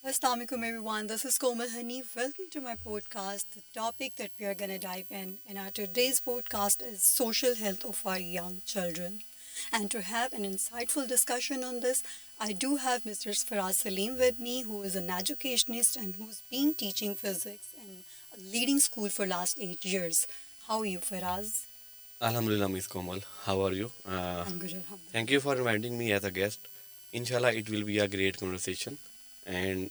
Assalamu alaikum everyone. This is Komal Hanif. Welcome to my podcast. The topic that we are going to dive in our today's podcast is social health of our young children. And to have an insightful discussion on this, I do have Mr. Faraz Salim with me, who is an educationist and who's been teaching physics in a leading school for last 8 years. How are you, Faraz? Alhamdulillah, Miss Komal. How are you? I'm good, Thank alhamdulillah. you for inviting me as a guest. Inshallah, it will be a great conversation. And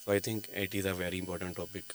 so I think it is a very important topic.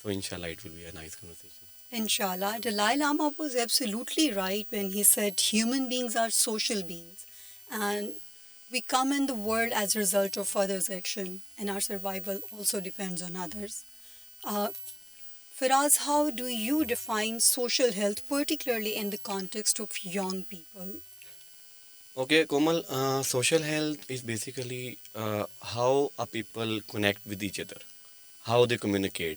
so inshallah it will be a nice conversation. Inshallah, Dalai Lama was absolutely right when he said human beings are social beings and we come in the world as a result of others' action, and our survival also depends on others. Uh, Firaz, how do you define social health, particularly in the context of young people? Okay, Komal, social health is basically how a people connect with each other, how they communicate.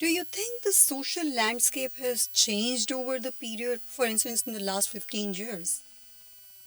Do you think the social landscape has changed over the period, for instance, in the last 15 years?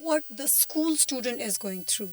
what the school student is going through?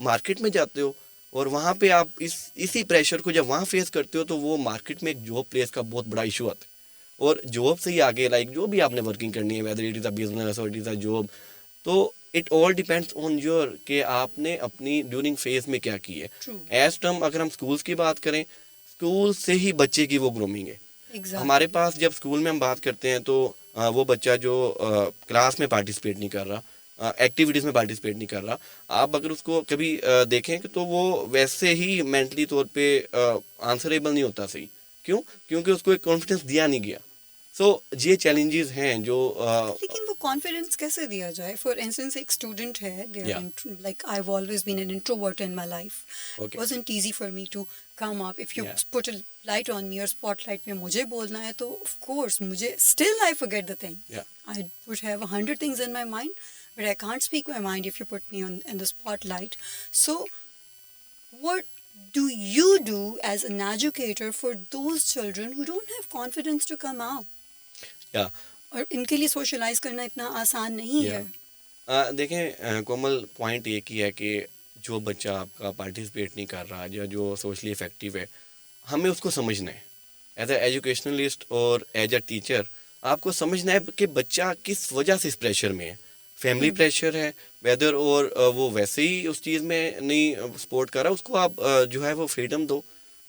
Market میں جاتے ہو اور وہاں پہ آپ اسی pressure کو جب وہاں فیس کرتے ہو تو وہ مارکیٹ میں ایک جاب پلیس کا بہت بڑا ایشو آتا ہے. اور جاب سے ہی آگے لائک جو بھی آپ نے ورکنگ کرنی ہے whether it is a business اور اٹ از اے جاب, تو it all depends on your کہ آپ نے اپنی ڈیورنگ فیز میں کیا کی ہے. ٹرو ایز ٹرم اگر ہم اسکولس کی بات کریں, اسکول سے ہی بچے کی وہ گرومنگ ہے. ہمارے ایگزیکٹلی. پاس جب اسکول میں ہم بات کرتے ہیں تو وہ بچہ جو کلاس میں پارٹیسپیٹ نہیں کر رہا, ایکٹیویٹیز میں پارٹیسپیٹ نہیں کر رہا, آپ اگر اس کو کبھی دیکھیں تو وہ ویسے ہی مینٹلی طور پہ آنسریبل نہیں ہوتا صحیح. کیوں؟ کیونکہ اس کو ایک کانفیڈنس دیا نہیں گیا. سو یہ چیلنجز ہیں جو لیکن وہ کانفیڈنس کیسے دیا جائے؟ فار انسٹنس ایک اسٹوڈنٹ ہے, یا like I have always been an introvert in my life. Okay wasn't easy for me to come up. If you یا پٹ اے لائٹ آن می اور اسپاٹ لائٹ میں مجھے بولنا ہے تو آف کورس مجھے still I forget the thing. یا I would have 100 things in my mind, but I can't speak my mind if you put me on in the spotlight. So, what do you do as an educator for those children who don't have confidence to come out? یا اور ان کے لیے socialise کرنا اتنا آسان نہیں یا ہے. دیکھیں کومل, پوائنٹ ایک ہی ہے کہ جو بچہ آپ کا پارٹیسپیٹ نہیں کر رہا یا جو سوشلی افیکٹو ہے, ہمیں اس کو سمجھنا ہے. ایز اے ایجوکیشنلسٹ اور ایز اے ٹیچر آپ کو سمجھنا ہے کہ بچہ کس وجہ سے اس پریشر میں ہے. فیملی پریشر ہے ویدر, اور وہ ویسے ہی اس چیز میں نہیں سپورٹ کر رہا, اس کو آپ جو ہے وہ فریڈم دو,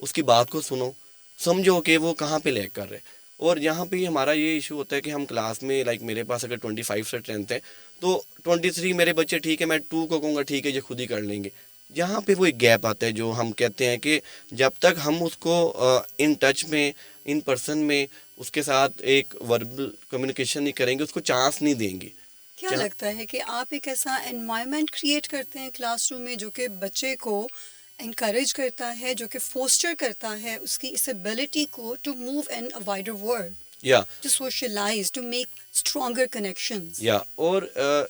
اس کی بات کو سنو, سمجھو کہ وہ کہاں پہ لیک کر رہے. اور یہاں پہ ہمارا یہ ایشو ہوتا ہے کہ ہم کلاس میں لائک میرے پاس اگر 25 سے اسٹرینتھ ہے تو 23 میرے بچے ٹھیک ہے, میں 2 کو کہوں گا ٹھیک ہے یہ خود ہی کر لیں گے. یہاں پہ وہ ایک گیپ آتا ہے جو ہم کہتے ہیں کہ جب تک ہم اس کو ان ٹچ میں, ان پرسن میں اس کے ساتھ ایک وربل کمیونیکیشن نہیں کریں گے, اس کو چانس نہیں دیں گے. کیا لگتا ہے کہ آپ ایک ایسا انوائرمنٹ کریٹ کرتے ہیں کلاس روم میں جو کہ بچے کو انکریج کرتا ہے, جو کہ فوسٹر کرتا ہے اس کی اس ایبلٹی کو to move in a wider world, یا to socialise, to make stronger connections? یا اور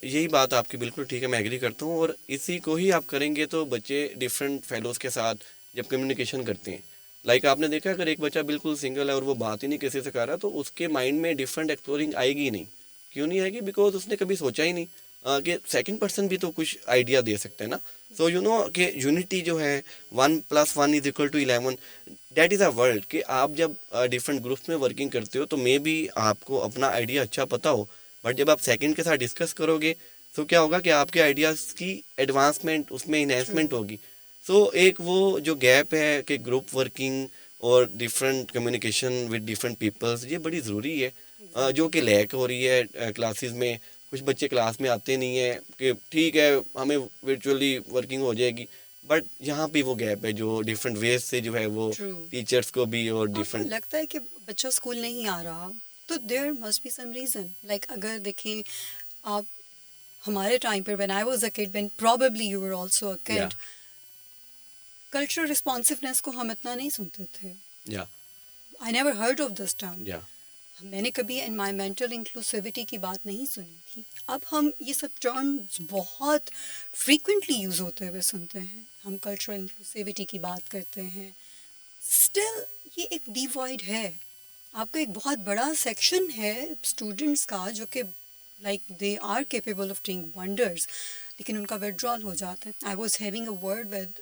یہی بات آپ کی بالکل ٹھیک ہے, میں ایگری کرتا ہوں. اور اسی کو ہی آپ کریں گے تو بچے ڈفرینٹ فیلوز کے ساتھ جب کمیونیکیشن کرتے ہیں, لائک آپ نے دیکھا اگر ایک بچہ بالکل سنگل ہے اور وہ بات ہی نہیں کسی سے کر رہا تو اس کے مائنڈ میں ڈفرینٹ ایکسپلورنگ آئے گی ہی نہیں. کیوں نہیں آئے گی؟ بیکاز اس نے کبھی سوچا ہی نہیں کہ سیکنڈ پرسن بھی تو کچھ آئیڈیا دے سکتے ہیں نا. سو یو نو کہ یونٹی جو ہے 1+1=11, دیٹ از اے ورلڈ. کہ آپ جب ڈفرینٹ گروپس میں ورکنگ کرتے ہو تو مے بی آپ کو اپنا آئیڈیا اچھا پتہ ہو, بٹ جب آپ سیکنڈ کے ساتھ ڈسکس کرو گے تو کیا ہوگا کہ آپ کے آئیڈیاز کی ایڈوانسمنٹ اس میں انہینسمنٹ ہوگی. سو ایک وہ جو گیپ ہے کہ گروپ ورکنگ اور different communication with different peoples, یہ بڑی ضروری ہے, جو کہ لیک ہو رہی ہے کلاسز میں. کچھ بچے کلاس میں آتے نہیں ہیں کہ ٹھیک ہے ہمیں ورچولی ورکنگ ہو جائے گی, بٹ یہاں پہ وہ گیپ ہے جو ڈفرینٹ ویز سے جو ہے وہ ٹیچرس کو بھی اور آپ کو ڈفرینٹ. لگتا ہے کہ بچہ اسکول نہیں آ رہا تو there must be some reason. Like اگر دیکھیں آپ ہمارے ٹائم پر, when I was a kid, when probably you were also a kid, cultural responsiveness کو ہم اتنا نہیں سنتے تھے. یا I never heard of this term. یا میں نے کبھی انوائرمنٹل انکلوسیوٹی کی بات نہیں سنی تھی. اب ہم یہ سب ٹرمز بہت فریکوینٹلی یوز ہوتے ہوئے سنتے ہیں. ہم کلچرل انکلوسیوٹی کی بات کرتے ہیں. اسٹل یہ ایک ڈیوائڈ ہے. آپ کا ایک بہت بڑا سیکشن ہے اسٹوڈنٹس کا جو کہ like they are capable of doing wonders, لیکن ان کا وڈرال ہو جاتا ہے. I was having a word with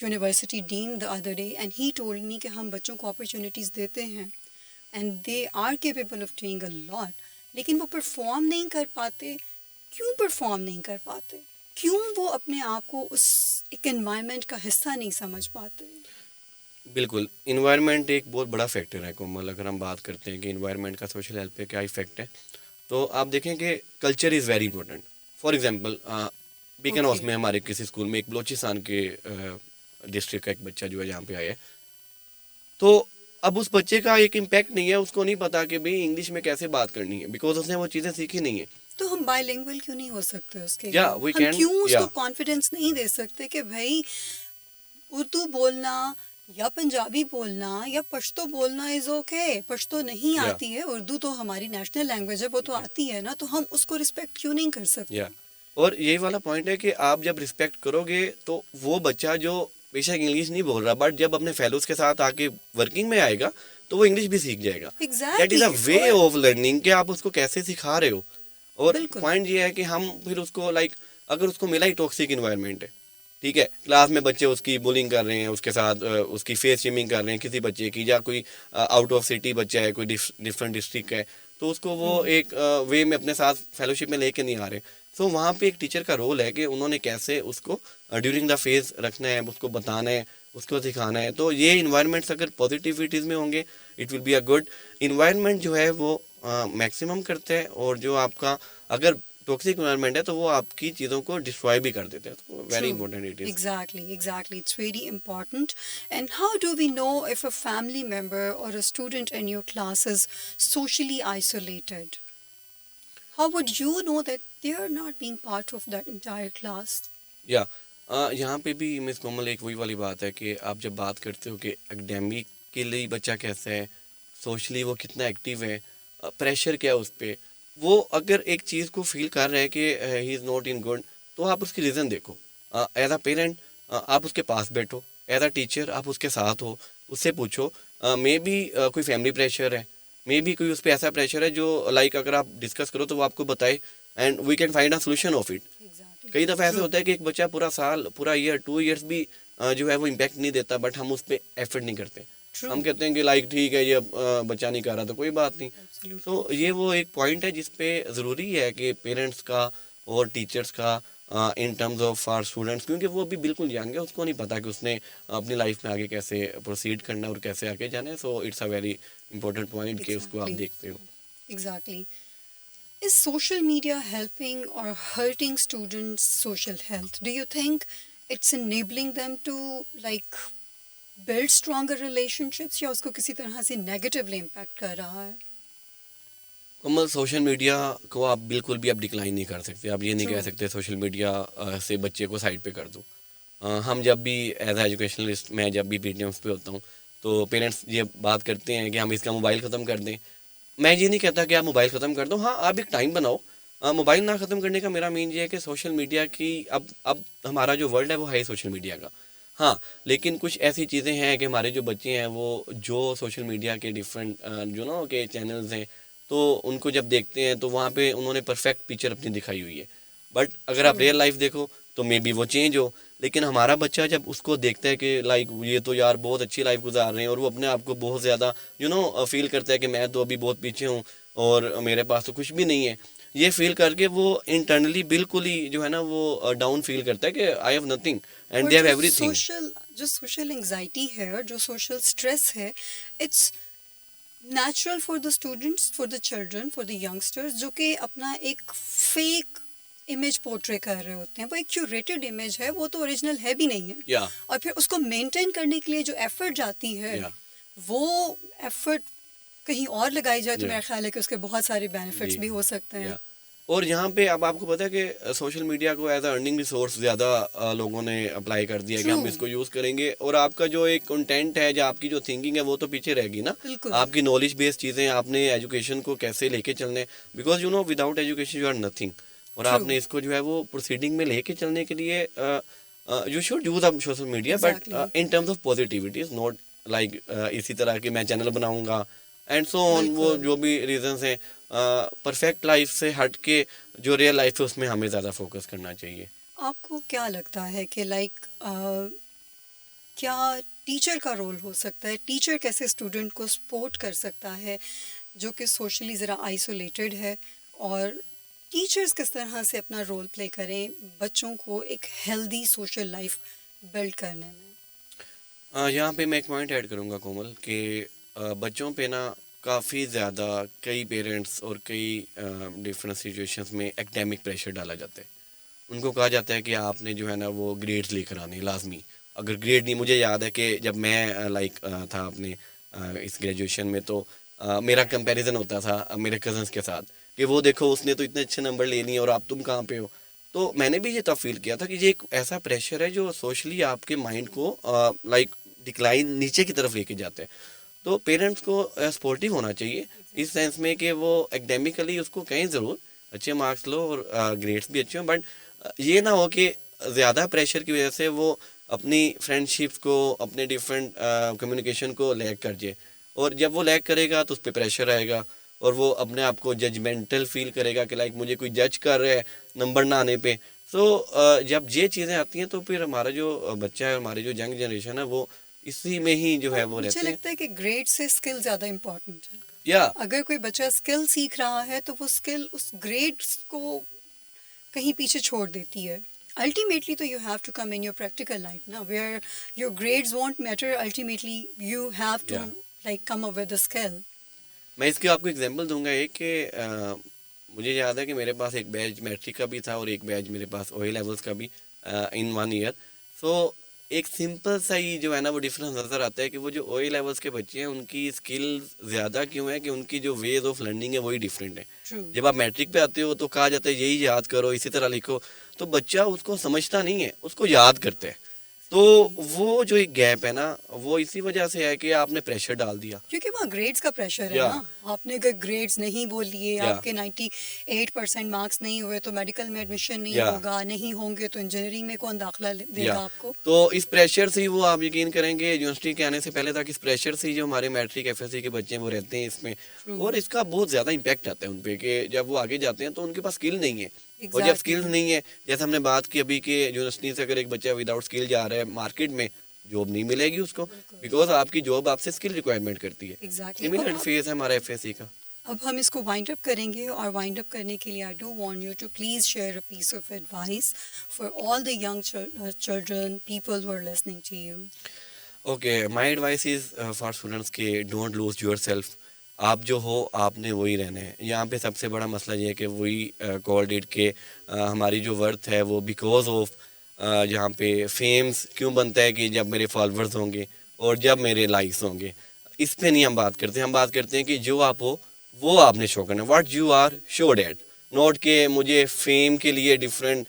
university dean the other day, and he told me کہ ہم بچوں کو اپرچونیٹیز دیتے ہیں and they are capable of doing a lot, لیکن وہ پرفارم نہیں کر پاتے. کیوں پرفارم نہیں کر پاتے؟ کیوں وہ اپنے آپ کو اس ایک انوائرمنٹ کا حصہ نہیں سمجھ پاتے؟ بالکل, انوائرمنٹ ایک بہت بڑا فیکٹر ہے کومل. اگر ہم بات کرتے ہیں کہ انوائرمنٹ کا سوشل ہیلتھ پہ کیا ایفیکٹ ہے, تو آپ دیکھیں کہ culture is very important. For example Beaconhouse میں ہمارے کسی اسکول میں ایک بلوچستان کے ڈسٹرکٹ کا ایک بچہ جو ہے یہاں پہ آیا ہے, تو اب اس بچے کا ایک امپیکٹ نہیں ہے, اس کو نہیں پتا کہ بھائی انگلش میں کیسے بات کرنی ہے, بیکاز اس نے وہ چیزیں سیکھی نہیں ہیں. تو ہم بائی لینگویج کیوں نہیں ہو سکتے اس کے Yeah, we ہم can, کیوں اس کو yeah. کانفیڈینس نہیں دے سکتے کہ بھائی اردو بولنا یا پنجابی بولنا یا پشتو بولنا از اوکے. پشتو نہیں Yeah. آتی ہے, اردو تو ہماری نیشنل لینگویج ہے, وہ تو آتی ہے نا, تو ہم اس کو رسپیکٹ کیوں نہیں کر سکتے؟ اور یہی والا پوائنٹ ہے کہ آپ جب رسپیکٹ کرو گے تو وہ بچہ جو بے شک انگلش نہیں بول رہا, بٹ جب اپنے فیلوز کے ساتھ آ کے ورکنگ میں آئے گا تو وہ انگلش بھی سیکھ جائے گا. That is a way of learning کہ آپ اس کو کیسے سکھا رہے ہو. اور پوائنٹ یہ ہے کہ ہم پھر اس کو لائک اگر اس کو ملا ہی ٹاکسک انوائرمنٹ ہے، ٹھیک ہے، کلاس میں بچے اس کی بولنگ کر رہے ہیں، اس کے ساتھ اس کی فیس شیمنگ کر رہے ہیں کسی بچے کی، یا کوئی آؤٹ آف سٹی بچہ ہے، کوئی ڈفرینٹ ڈسٹرکٹ ہے، تو اس کو وہ ایک وے میں اپنے ساتھ فیلوشپ میں لے کے نہیں آ رہے. سو وہاں پہ ایک ٹیچر کا رول ہے کہ انہوں نے کیسے اس کو ڈیورنگ دا فیز رکھنا ہے، اس کو بتانا ہے، اس کو سکھانا ہے. تو یہ انوائرمنٹس اگر پازیٹیوٹیز میں ہوں گے، it will be a good environment. جو ہے وہ میکسیمم کرتے ہیں، اور جو آپ کا اگر ٹاکسک انوائرمنٹ ہے تو وہ آپ کی چیزوں کو ڈسٹرائے بھی کر دیتے ہیں. تو very True. Important it is. Exactly, exactly. It's very important. And how do we know if a family member or a student in your class is socially isolated? How would you know that they are not being part of that entire class? یا یہاں پہ بھی مس کومل ایک وہی والی بات ہے کہ آپ جب بات کرتے ہو کہ اکیڈیمک کے لیے بچہ کیسا ہے، سوشلی وہ کتنا ایکٹیو ہے، پریشر کیا ہے اس پہ، وہ اگر ایک چیز کو فیل کر رہا ہے کہ ہی از ناٹ ان گڈ، تو آپ اس کی ریزن دیکھو. ایز اے پیرنٹ آپ اس کے پاس بیٹھو، ایز اے ٹیچر آپ اس کے ساتھ ہو، اس سے پوچھو. مے بی کوئی فیملی پریشر ہے، مے بی کوئی اس پہ ایسا پریشر ہے جو لائک اگر آپ ڈسکس کرو تو وہ آپ کو بتائے، and we can find a solution of it. Exactly. کئی دفعہ ایسے True. ہوتا ہے کہ ایک بچہ پورا سال، پورا ایئر، 2 ایئرس بھی جو ہے وہ امپیکٹ نہیں دیتا، بٹ ہم اس پہ ایفرٹ نہیں کرتے. ہم True. کہتے ہیں کہ لائک ٹھیک ہے یہ بچہ نہیں کر رہا تو کوئی بات نہیں. Absolutely تو یہ true. وہ ایک پوائنٹ ہے جس پہ ضروری ہے کہ پیرنٹس کا اور ٹیچرس کا in terms of our students, کیونکہ وہ بھی بالکل ینگ ہے، اس کو نہیں پتا کہ اس نے اپنی لائف میں آگے کیسے پروسیڈ کرنا ہے اور کیسے آگے جانا ہے. So it's a very important point کہ اس کو آپ Exactly. دیکھتے ہو. Exactly. Is social media helping or hurting students' social health? Do you think it's enabling them to like build stronger relationships یا اس کو کسی طرح سے نیگیٹیولی امپیکٹ کر رہا ہے؟ کمل سوشل میڈیا کو آپ بالکل بھی آپ ڈکلائن نہیں کر سکتے. آپ یہ نہیں کہہ True. سکتے سوشل میڈیا سے بچے کو سائڈ پہ کر دو. ہم جب بھی ایز اے ایجوکیشنلسٹ، میں جب بھی پی ٹی ایمس پہ ہوتا ہوں تو پیرنٹس یہ بات کرتے ہیں کہ ہم اس کا موبائل ختم کر دیں. میں یہ نہیں کہتا کہ آپ موبائل ختم کر دو، ہاں آپ ایک ٹائم بناؤ. موبائل نہ ختم کرنے کا میرا مین یہ ہے کہ سوشل میڈیا کی اب ہمارا جو ورلڈ ہے وہ ہے سوشل میڈیا کا. ہاں لیکن کچھ ایسی چیزیں ہیں کہ ہمارے جو بچے ہیں وہ جو سوشل میڈیا کے ڈفرینٹ جو نا کہ چینلز ہیں، تو ان کو جب دیکھتے ہیں تو وہاں پہ انہوں نے پرفیکٹ پکچر اپنی دکھائی ہوئی ہے. بٹ اگر آپ True. ریئل لائف دیکھو تو مے بی وہ چینج ہو. لیکن ہمارا بچہ جب اس کو دیکھتا ہے کہ لائک یہ تو یار بہت اچھی لائف گزار رہے ہیں، اور وہ اپنے آپ کو بہت زیادہ فیل کرتا ہے کہ میں تو ابھی بہت پیچھے ہوں اور میرے پاس تو کچھ بھی نہیں ہے، یہ فیل کر کے وہ انٹرنلی بالکل ہی جو ہے نا وہ ڈاؤن فیل کرتا ہے کہ آئی ہیو نتھنگ اینڈ اور دے ہیو ایوری تھنگ. جو سوشل انگزائٹی ہے اور جو سوشل اسٹریس ہے، it's natural for the students, for the children, for the youngsters, جو کہ اپنا ایک فیک امیج پورٹری کر رہے ہوتے ہیں. وہ ایک کیوریٹڈ امیج ہے، وہ تو اوریجنل ہے بھی نہیں ہے. یا اور پھر اس کو مینٹین کرنے کے لیے جو ایفرٹ جاتی ہے، یا وہ ایفرٹ کہیں اور لگائی جائے تو یا میرا خیال ہے کہ اس کے بہت سارے بینیفٹس جی بھی ہو سکتے ہیں. یا اور یہاں پہ اب آپ کو پتا ہے کہ سوشل میڈیا کو ایز اے ارننگ ریسورس زیادہ لوگوں نے اپلائی کر دیا کہ ہم ٹرو. اس کو یوز کریں گے، اور آپ کا جو ایک کنٹینٹ ہے، جو آپ کی جو تھنکنگ ہے وہ تو پیچھے رہے گی نا. بالکل. آپ کی نالج بیس چیزیں، آپ نے ایجوکیشن کو کیسے لے کے چلنے، because without education you are nothing. اور آپ ٹرو. نے اس کو جو ہے وہ پروسیڈنگ میں لے کے چلنے کے لیے یو شوڈ یوز اب social media, but exactly. In terms of positivity is not like اسی طرح کہ میں چینل بناؤں گا اینڈ سو آن. وہ بالکل. جو بھی ریزنس ہیں پرفیکٹ لائف سے ہٹ کے جو ریئل لائف ہے اس میں ہمیں زیادہ فوکس کرنا چاہیے. آپ کو کیا لگتا ہے کہ لائک کیا ٹیچر کا رول ہو سکتا ہے؟ ٹیچر کیسے اسٹوڈنٹ کو سپورٹ کر سکتا ہے جو کہ سوشلی ذرا آئسولیٹڈ ہے، اور ٹیچرز کس طرح سے اپنا رول پلے کریں بچوں کو ایک ہیلدی سوشل لائف بلڈ کرنے میں؟ یہاں پہ میں ایک پوائنٹ ایڈ کروں گا کومل کہ بچوں پہ نا کافی زیادہ کئی پیرنٹس اور کئی ڈفرینٹ سچویشنس میں ایکڈیمک پریشر ڈالا جاتا ہے. ان کو کہا جاتا ہے کہ آپ نے جو ہے نا وہ گریڈز لے کر آنے لازمی. اگر گریڈ نہیں، مجھے یاد ہے کہ جب میں لائک تھا اپنے اس گریجویشن میں، تو میرا کمپیریزن ہوتا تھا میرے کزنس کے ساتھ کہ وہ دیکھو اس نے تو اتنے اچھے نمبر لے لیے اور آپ تم کہاں پہ ہو. تو میں نے بھی یہ تب فیل کیا تھا کہ یہ ایک ایسا پریشر ہے جو سوشلی آپ کے مائنڈ کو لائک ڈکلائن نیچے کی طرف لے کے جاتے ہیں. تو پیرنٹس کو سپورٹیو ہونا چاہیے اس سینس میں کہ وہ ایکڈیمکلی اس کو کہیں ضرور اچھے مارکس لو اور گریڈس بھی اچھے ہوں، بٹ یہ نہ ہو کہ زیادہ پریشر کی وجہ سے وہ اپنی فرینڈ شپس کو، اپنے ڈفرینٹ کمیونیکیشن کو لیگ کر جائے. اور جب وہ لیگ کرے گا تو اس پہ پریشر آئے گا، اور وہ اپنے آپ کو ججمنٹل فیل کرے گا کہ لائک مجھے کوئی جج کر رہا ہے نمبر نہ آنے پہ. سو جب یہ چیزیں آتی ہیں تو پھر ہمارا جو بچہ ہے, ہماری جو ینگ جنریشن ہے, وہ اسی میں ہی جو ہے وہ مجھے رہتے ہیں. لگتا ہے کہ گریڈ سے اسکل زیادہ امپورٹنٹ ہے. یا اگر کوئی بچہ اسکل سیکھ رہا ہے تو وہ اسکل اس گریڈس کو کہیں پیچھے چھوڑ دیتی ہے. الٹیمیٹلی تو you have to come in your practical life نا, where your grades want matter, ultimately you have to یا like come up with a skill. میں اس کی آپ کو اگزامپل دوں گا ایک کہ مجھے یاد ہے کہ میرے پاس ایک بیچ میٹرک کا بھی تھا اور ایک بیچ میرے پاس او اے لیولس کا بھی ان 1 ایئر. سو ایک سمپل سا ہی جو ہے نا وہ ڈفرینس نظر آتا ہے کہ وہ جو او اے لیولس کے بچے ہیں ان کی اسکل زیادہ کیوں ہے کہ ان کی جو ویز آف لرننگ ہے وہی ڈفرینٹ ہے. ٹرو. جب آپ میٹرک پہ آتے ہو تو کہا جاتا ہے یہی یاد کرو, اسی طرح لکھو, تو بچہ اس کو سمجھتا نہیں ہے, اس کو یاد کرتا ہے. تو وہ جو ایک گیپ ہے نا وہ اسی وجہ سے ہے کہ آپ نے پریشر ڈال دیا. کیونکہ وہاں گریڈس کا پریشر ہے یا نا. آپ نے اگر گریڈس نہیں بول لیے, یا آپ کے 98% مارکس نہیں ہوئے تو میڈیکل میں ایڈمیشن نہیں یا ہوگا, نہیں ہوں گے تو انجینئرنگ میں کون داخلہ دے یا گا آپ کو. تو اس پریشر سے ہی وہ آپ یقین کریں گے یونیورسٹی کے آنے سے پہلے تک اس پریشر سے ہی جو ہمارے میٹرک ایف ایس سی کے بچے ہیں وہ رہتے ہیں اس میں. True. اور اس کا بہت زیادہ امپیکٹ آتا ہے ان پہ کہ جب وہ آگے جاتے ہیں تو ان کے پاس اسکل نہیں ہے. اور جب Exactly. اسکلز نہیں ہے, جیسے ہم نے بات کی ابھی کہ یونیورسٹی سے اگر ایک بچہ وداؤٹ اسکل جا رہا ہے مارکیٹ میں, جاب نہیں ملے گی اس کو, بالکل. بیکاز آپ کی جاب آپ سے اسکل ریکوائرمنٹ کرتی ہے. Exactly. سملر فیز ہے ہمارا ایف ایس سی کا. اب ہم اس کو وائنڈ اپ کریں گے, اور وائنڈ اپ کرنے کے لیے I do want you to please share a piece of advice for all the young children people who are listening to you. Okay, my advice is for students کہ ڈونٹ لوز یور سیلف. آپ جو ہو آپ نے وہی رہنا ہے. یہاں پہ سب سے بڑا مسئلہ یہ ہے کہ وہی کالڈ اٹ کہ ہماری جو ورتھ ہے وہ بیکاز آف جہاں پہ فیمس کیوں بنتا ہے کہ جب میرے فالوورز ہوں گے اور جب میرے لائکس ہوں گے, اس پہ نہیں ہم بات کرتے. ہم بات کرتے ہیں کہ جو آپ ہو وہ آپ نے شو کرنا ہے, what you are show that, not کہ مجھے فیم کے لیے ڈفرینٹ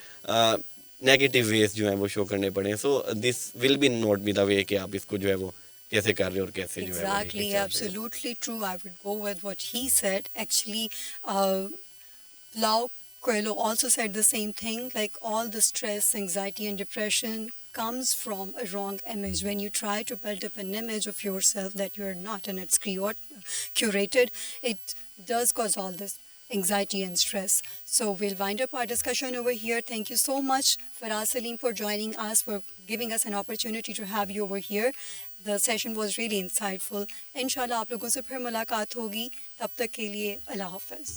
نیگیٹیو ویز جو ہیں وہ شو کرنے پڑے. So this will be not be the way کہ آپ اس کو جو ہے وہ کیسے کر رہے ہو اور کیسے جو ہے وہ لے کے Exactly, چل رہے ہو. absolutely true. I would go with what he said. Actually, Paulo Coelho also said the same thing, like all the stress, anxiety and depression comes from a wrong image. When you try to build up an image of yourself that you are not and it's curated, it does cause all this anxiety and stress. So we'll wind up our discussion over here. Thank you so much, Faraz Salim, for joining us, for giving us an opportunity to have you over here. The session was really insightful. انشاءاللہ آپ لوگوں سے پھر ملاقات ہوگی. تب تک کے لیے اللہ حافظ.